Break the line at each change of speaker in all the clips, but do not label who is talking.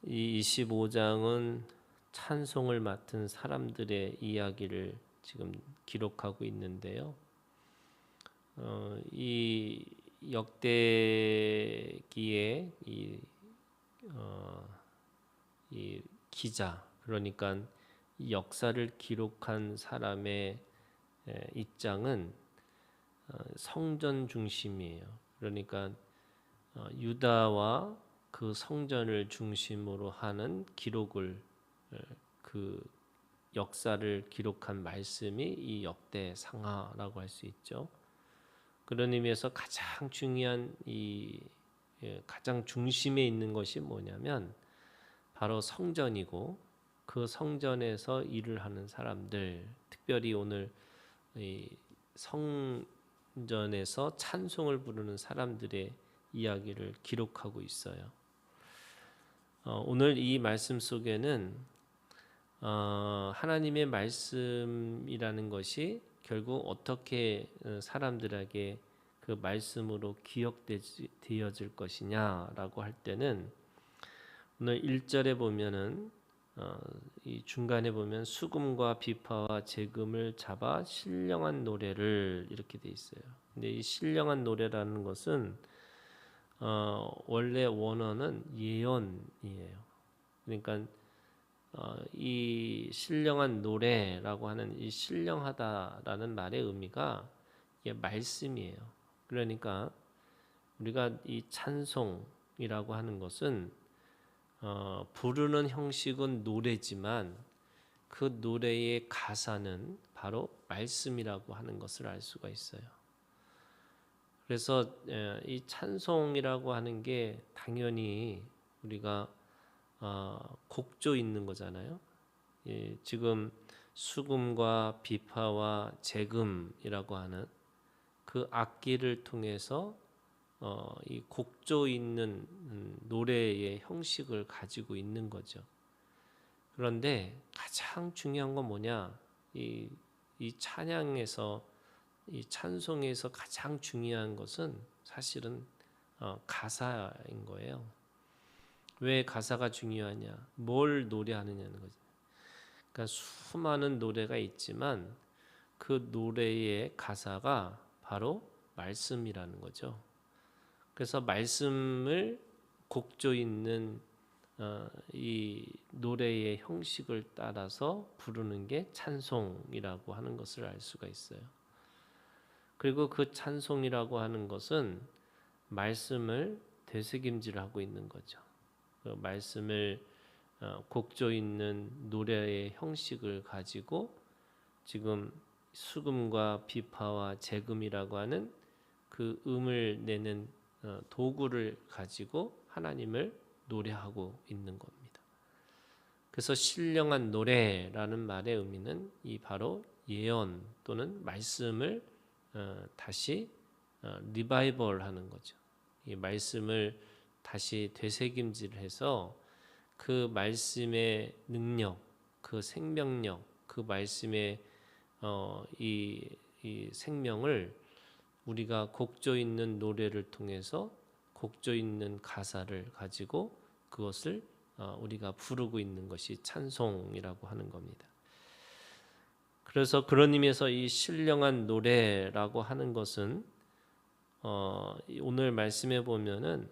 이 25장은 찬송을 맡은 사람들의 이야기를 지금 기록하고 있는데요. 이 역대기의 이 기자, 그러니까 이 역사를 기록한 사람의 입장은 성전 중심이에요. 그러니까 유다와 그 성전을 중심으로 하는 기록을 그 역사를 기록한 말씀이 이 역대상하라고 할 수 있죠. 그런 의미에서 가장 중요한 가장 중심에 있는 것이 뭐냐면 바로 성전이고, 그 성전에서 일을 하는 사람들, 특별히 오늘 이 성전에서 찬송을 부르는 사람들의 이야기를 기록하고 있어요. 오늘 이 말씀 속에는 하나님의 말씀이라는 것이 결국 어떻게 사람들에게 그 말씀으로 기억되어질 것이냐라고 할 때는, 오늘 1절에 보면은 이 중간에 보면 수금과 비파와 재금을 잡아 신령한 노래를, 이렇게 돼 있어요. 근데 이 신령한 노래라는 것은 원래 원어는 예언이에요. 그러니까 이 신령한 노래라고 하는 이 신령하다라는 말의 의미가 이게 말씀이에요. 그러니까 우리가 이 찬송이라고 하는 것은 부르는 형식은 노래지만 그 노래의 가사는 바로 말씀이라고 하는 것을 알 수가 있어요. 그래서 이 찬송이라고 하는 게 당연히 우리가 곡조 있는 거잖아요. 지금 수금과 비파와 재금이라고 하는 그 악기를 통해서 이 곡조 있는 노래의 형식을 가지고 있는 거죠. 그런데 가장 중요한 건 뭐냐? 이 찬양에서, 이 찬송에서 가장 중요한 것은 사실은 가사인 거예요. 왜 가사가 중요하냐? 뭘 노래하느냐는 거죠. 그러니까 수많은 노래가 있지만 그 노래의 가사가 바로 말씀이라는 거죠. 그래서 말씀을 곡조 있는 이 노래의 형식을 따라서 부르는 게 찬송이라고 하는 것을 알 수가 있어요. 그리고 그 찬송이라고 하는 것은 말씀을 되새김질하고 있는 거죠. 그 말씀을 곡조 있는 노래의 형식을 가지고 지금 수금과 비파와 재금이라고 하는 그 음을 내는 도구를 가지고 하나님을 노래하고 있는 겁니다. 그래서 신령한 노래라는 말의 의미는 이 바로 예언 또는 말씀을 다시 리바이벌하는 거죠. 이 말씀을 다시 되새김질해서 그 말씀의 능력, 그 생명력, 그 말씀의 이 생명을 우리가 곡조 있는 노래를 통해서 곡조 있는 가사를 가지고 그것을 우리가 부르고 있는 것이 찬송이라고 하는 겁니다. 그래서 그런 의미에서 이 신령한 노래라고 하는 것은 오늘 말씀에 보면은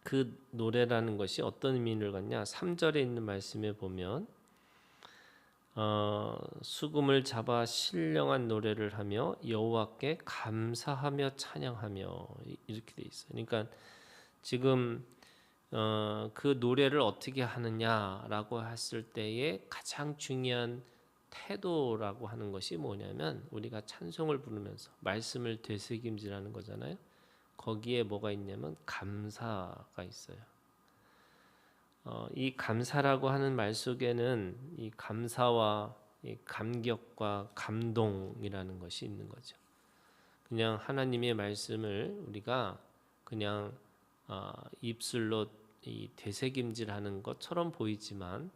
그 노래라는 것이 어떤 의미를 갖냐? 3절에 있는 말씀에 보면 수금을 잡아 신령한 노래를 하며 여호와께 감사하며 찬양하며, 이렇게 돼 있어요. 그러니까 지금 그 노래를 어떻게 하느냐라고 했을 때에 가장 중요한 태도라고 하는 것이 뭐냐면, 우리가 찬송을 부르면서 말씀을 되새김질하는 거잖아요. 거기에 뭐가 있냐면 감사가 있어요. 이 감사라고 하는 말 속에는 이 감사와 이 감격과 감동이라는 것이 있는 거죠. 그냥 하나님의 말씀을 우리가 그냥 입술로 이 되새김질하는 것처럼 보이지만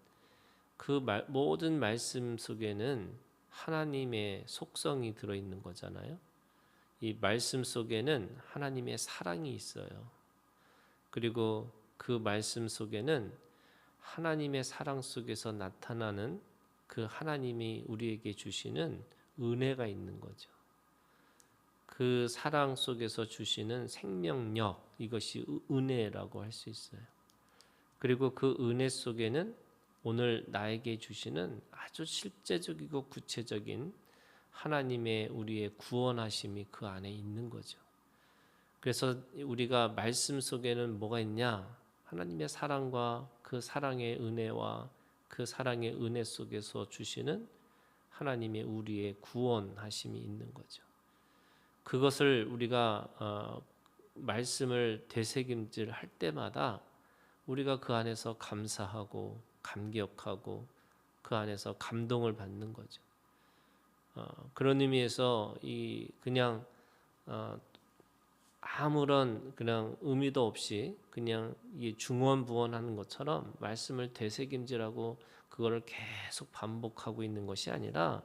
그 모든 말씀 속에는 하나님의 속성이 들어있는 거잖아요. 이 말씀 속에는 하나님의 사랑이 있어요. 그리고 그 말씀 속에는 하나님의 사랑 속에서 나타나는 그 하나님이 우리에게 주시는 은혜가 있는 거죠. 그 사랑 속에서 주시는 생명력, 이것이 은혜라고 할 수 있어요. 그리고 그 은혜 속에는 오늘 나에게 주시는 아주 실제적이고 구체적인 하나님의 우리의 구원하심이 그 안에 있는 거죠. 그래서 우리가 말씀 속에는 뭐가 있냐? 하나님의 사랑과 그 사랑의 은혜와 그 사랑의 은혜 속에서 주시는 하나님의 우리의 구원하심이 있는 거죠. 그것을 우리가 말씀을 되새김질 할 때마다 우리가 그 안에서 감사하고 감격하고 그 안에서 감동을 받는 거죠. 그런 의미에서 이 그냥 아무런 그냥 의미도 없이 그냥 이 중원부원하는 것처럼 말씀을 되새김질하고 그거를 계속 반복하고 있는 것이 아니라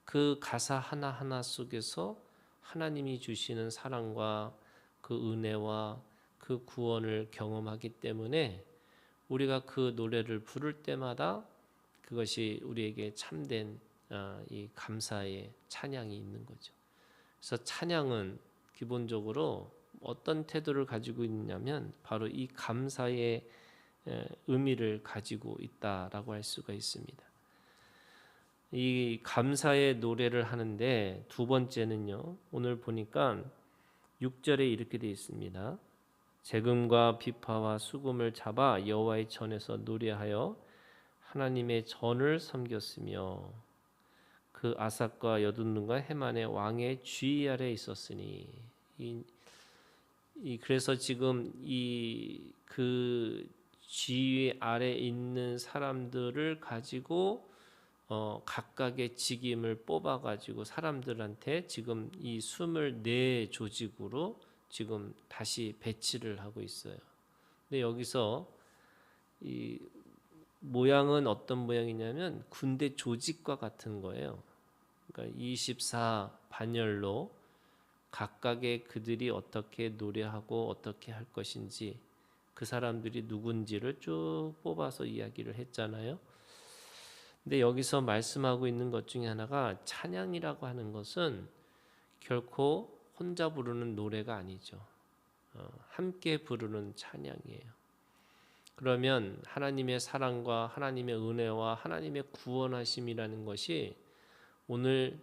그 가사 하나하나 속에서 하나님이 주시는 사랑과 그 은혜와 그 구원을 경험하기 때문에 우리가 그 노래를 부를 때마다 그것이 우리에게 참된 이 감사의 찬양이 있는 거죠. 그래서 찬양은 기본적으로 어떤 태도를 가지고 있냐면 바로 이 감사의 의미를 가지고 있다라고 할 수가 있습니다. 이 감사의 노래를 하는데 두 번째는요. 오늘 보니까 6절에 이렇게 되어 있습니다. 재금과 비파와 수금을 잡아 여호와의 전에서 노래하여 하나님의 전을 섬겼으며 그 아삭과 여둔눈과 헤만의 왕의 주의 아래 있었으니 그래서 지금 이 그 지위 아래 있는 사람들을 가지고 각각의 직임을 뽑아 가지고 사람들한테 지금 이 24 조직으로 지금 다시 배치를 하고 있어요. 근데 여기서 이 모양은 어떤 모양이냐면 군대 조직과 같은 거예요. 그러니까 24 반열로 각각의 그들이 어떻게 노래하고 어떻게 할 것인지 그 사람들이 누군지를 쭉 뽑아서 이야기를 했잖아요. 근데 여기서 말씀하고 있는 것 중에 하나가 찬양이라고 하는 것은 결코 혼자 부르는 노래가 아니죠. 함께 부르는 찬양이에요. 그러면 하나님의 사랑과 하나님의 은혜와 하나님의 구원하심이라는 것이 오늘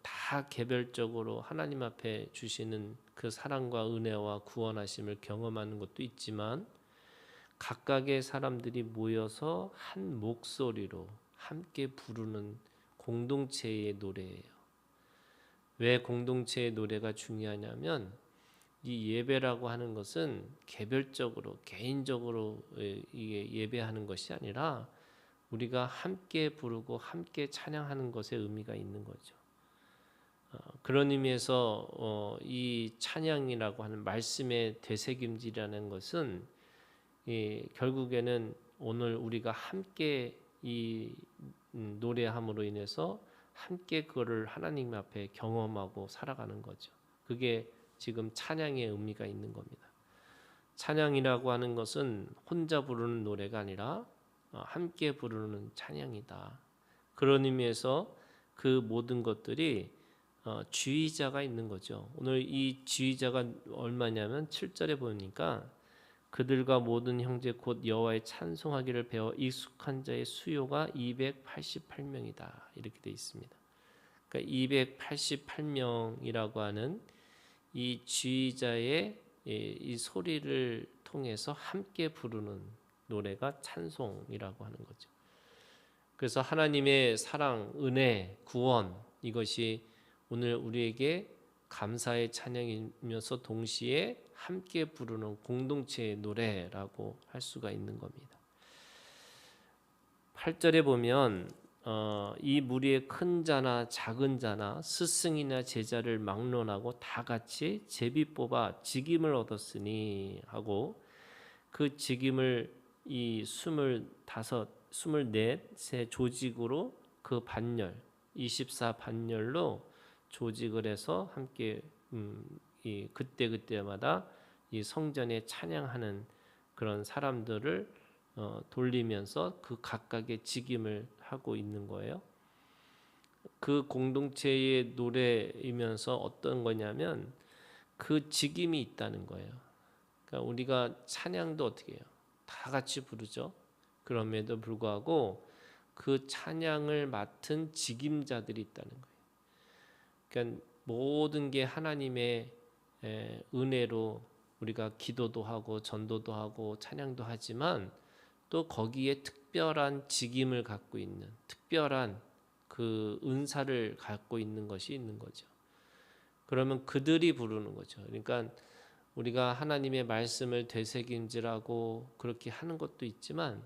다 개별적으로 하나님 앞에 주시는 그 사랑과 은혜와 구원하심을 경험하는 것도 있지만 각각의 사람들이 모여서 한 목소리로 함께 부르는 공동체의 노래예요. 왜 공동체의 노래가 중요하냐면 이 예배라고 하는 것은 개별적으로 개인적으로 이게 예배하는 것이 아니라 우리가 함께 부르고 함께 찬양하는 것에 의미가 있는 거죠. 그런 의미에서 이 찬양이라고 하는 말씀의 되새김질이라는 것은 결국에는 오늘 우리가 함께 이 노래함으로 인해서 함께 그거를 하나님 앞에 경험하고 살아가는 거죠. 그게 지금 찬양의 의미가 있는 겁니다. 찬양이라고 하는 것은 혼자 부르는 노래가 아니라 함께 부르는 찬양이다. 그런 의미에서 그 모든 것들이 지휘자가 있는 거죠. 오늘 이 지휘자가 얼마냐면 7절에 보니까 그들과 모든 형제 곧 여호와의 찬송하기를 배워 익숙한 자의 수요가 288명이다. 이렇게 되어 있습니다. 그러니까 288명이라고 하는 이 지휘자의 이 소리를 통해서 함께 부르는 노래가 찬송이라고 하는 거죠. 그래서 하나님의 사랑, 은혜, 구원 이것이 오늘 우리에게 감사의 찬양이면서 동시에 함께 부르는 공동체의 노래라고 할 수가 있는 겁니다. 8절에 보면 이 무리의 큰 자나 작은 자나 스승이나 제자를 막론하고 다 같이 제비 뽑아 직임을 얻었으니 하고 그 직임을 이 24세 조직으로 그 반열 24 반열로 조직을 해서 함께 이 그때마다 이 성전에 찬양하는 그런 사람들을 돌리면서 그 각각의 직임을 하고 있는 거예요. 그 공동체의 노래이면서 어떤 거냐면 그 직임이 있다는 거예요. 그러니까 우리가 찬양도 어떻게 해요? 다 같이 부르죠. 그럼에도 불구하고 그 찬양을 맡은 직임자들이 있다는 거예요. 그러니까 모든 게 하나님의 은혜로 우리가 기도도 하고 전도도 하고 찬양도 하지만 또 거기에 특별한 직임을 갖고 있는 특별한 그 은사를 갖고 있는 것이 있는 거죠. 그러면 그들이 부르는 거죠. 그러니까 우리가 하나님의 말씀을 되새김질하고 그렇게 하는 것도 있지만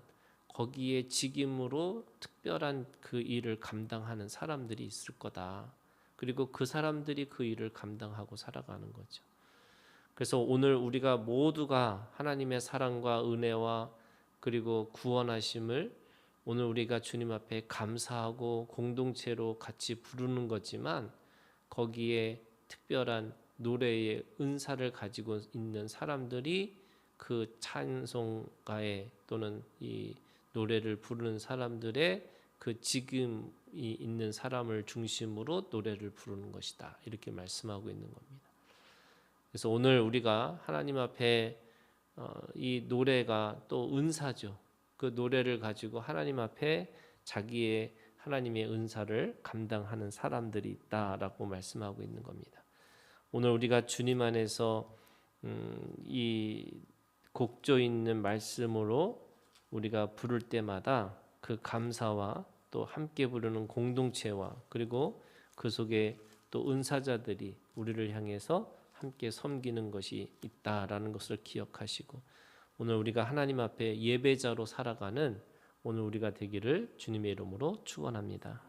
거기에 직임으로 특별한 그 일을 감당하는 사람들이 있을 거다. 그리고 그 사람들이 그 일을 감당하고 살아가는 거죠. 그래서 오늘 우리가 모두가 하나님의 사랑과 은혜와 그리고 구원하심을 오늘 우리가 주님 앞에 감사하고 공동체로 같이 부르는 거지만 거기에 특별한 노래의 은사를 가지고 있는 사람들이 그 찬송가에 또는 이 노래를 부르는 사람들의 그 직임이 있는 사람을 중심으로 노래를 부르는 것이다. 이렇게 말씀하고 있는 겁니다. 그래서 오늘 우리가 하나님 앞에 이 노래가 또 은사죠. 그 노래를 가지고 하나님 앞에 자기의 하나님의 은사를 감당하는 사람들이 있다라고 말씀하고 있는 겁니다. 오늘 우리가 주님 안에서 이 곡조 있는 말씀으로 우리가 부를 때마다 그 감사와 또 함께 부르는 공동체와 그리고 그 속에 또 은사자들이 우리를 향해서 함께 섬기는 것이 있다라는 것을 기억하시고 오늘 우리가 하나님 앞에 예배자로 살아가는 오늘 우리가 되기를 주님의 이름으로 축원합니다.